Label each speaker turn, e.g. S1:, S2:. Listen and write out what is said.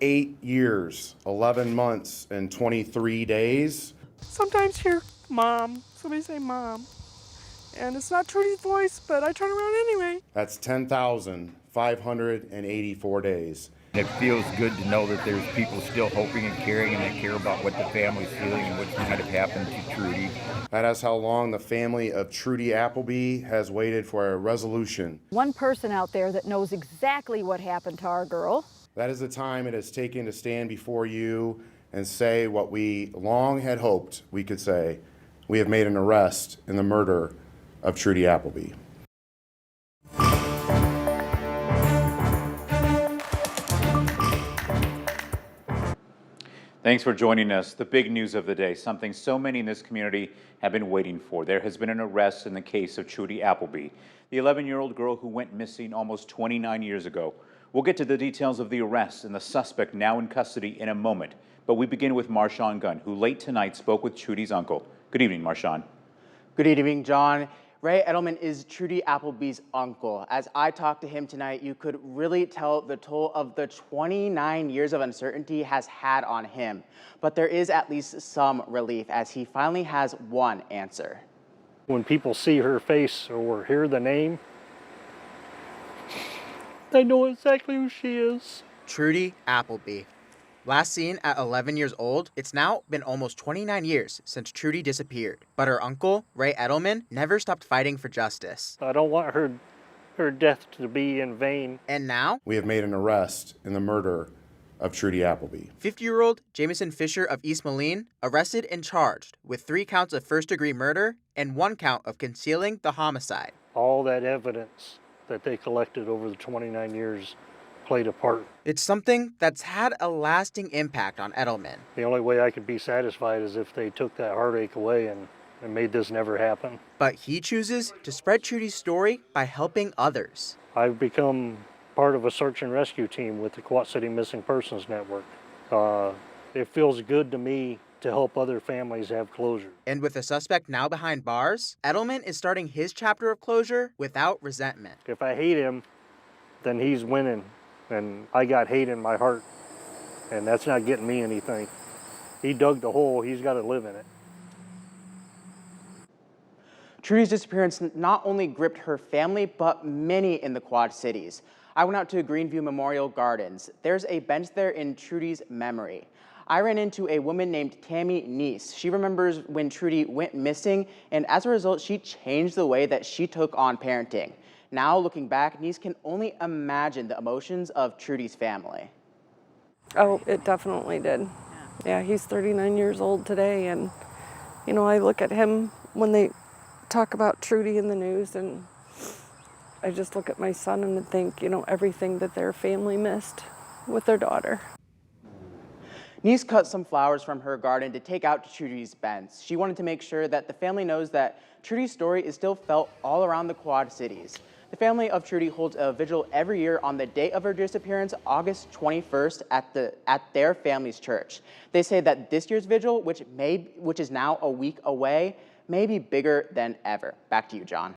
S1: 8 years, 11 months, and 23 days.
S2: Sometimes hear Mom. Somebody say Mom. And it's not Trudy's voice, but I turn around anyway.
S1: That's 10,584 days.
S3: It feels good to know that there's people still hoping and caring and that care about what the family's feeling and what might have happened to Trudy.
S1: That is how long the family of Trudy Appleby has waited for a resolution.
S4: One person out there that knows exactly what happened to our girl.
S1: That is the time it has taken to stand before you and say what we long had hoped we could say. We have made an arrest in the murder of Trudy Appleby.
S5: Thanks for joining us. The big news of the day, something so many in this community have been waiting for. There has been an arrest in the case of Trudy Appleby, the 11-year-old girl who went missing almost 29 years ago. We'll get to the details of the arrest and the suspect now in custody in a moment. But we begin with Marshawn Gunn, who late tonight spoke with Trudy's uncle. Good evening, Marshawn.
S6: Good evening, John. Ray Eddleman is Trudy Appleby's uncle. As I talked to him tonight, you could really tell the toll of the 29 years of uncertainty has had on him. But there is at least some relief as he finally has one answer.
S2: When people see her face or hear the name, they know exactly who she is.
S6: Trudy Appleby. Last seen at 11 years old, it's now been almost 29 years since Trudy disappeared. But her uncle, Ray Eddleman, never stopped fighting for justice.
S2: I don't want her death to be in vain.
S6: And now,
S1: We have made an arrest in the murder of Trudy Appleby.
S6: 50-year-old Jamison Fisher of East Moline arrested and charged with 3 counts of first-degree murder and 1 count of concealing the homicide.
S2: All that evidence that they collected over the 29 years played a part.
S6: It's something that's had a lasting impact on Eddleman.
S2: The only way I could be satisfied is if they took that heartache away and made this never happen.
S6: But he chooses to spread Trudy's story by helping others.
S2: I've become part of a search and rescue team with the Quad City Missing Persons Network. It feels good to me to help other families have closure.
S6: And with the suspect now behind bars, Eddleman is starting his chapter of closure without resentment.
S2: If I hate him, then he's winning. And I got hate in my heart, and that's not getting me anything. He dug the hole, he's got to live in it.
S6: Trudy's disappearance not only gripped her family, but many in the Quad Cities. I went out to Greenview Memorial Gardens. There's a bench there in Trudy's memory. I ran into a woman named Tammy Neese. She remembers when Trudy went missing, and as a result, she changed the way that she took on parenting. Now, looking back, Neese can only imagine the emotions of Trudy's family.
S7: Oh, it definitely did. Yeah, he's 39 years old today, and, you know, I look at him when they talk about Trudy in the news, and I just look at my son and think, you know, everything that their family missed with their daughter.
S6: Neese cut some flowers from her garden to take out to Trudy's bench. She wanted to make sure that the family knows that Trudy's story is still felt all around the Quad Cities. The family of Trudy holds a vigil every year on the day of her disappearance, August 21st, at their family's church. They say that this year's vigil, which is now a week away, may be bigger than ever. Back to you, John.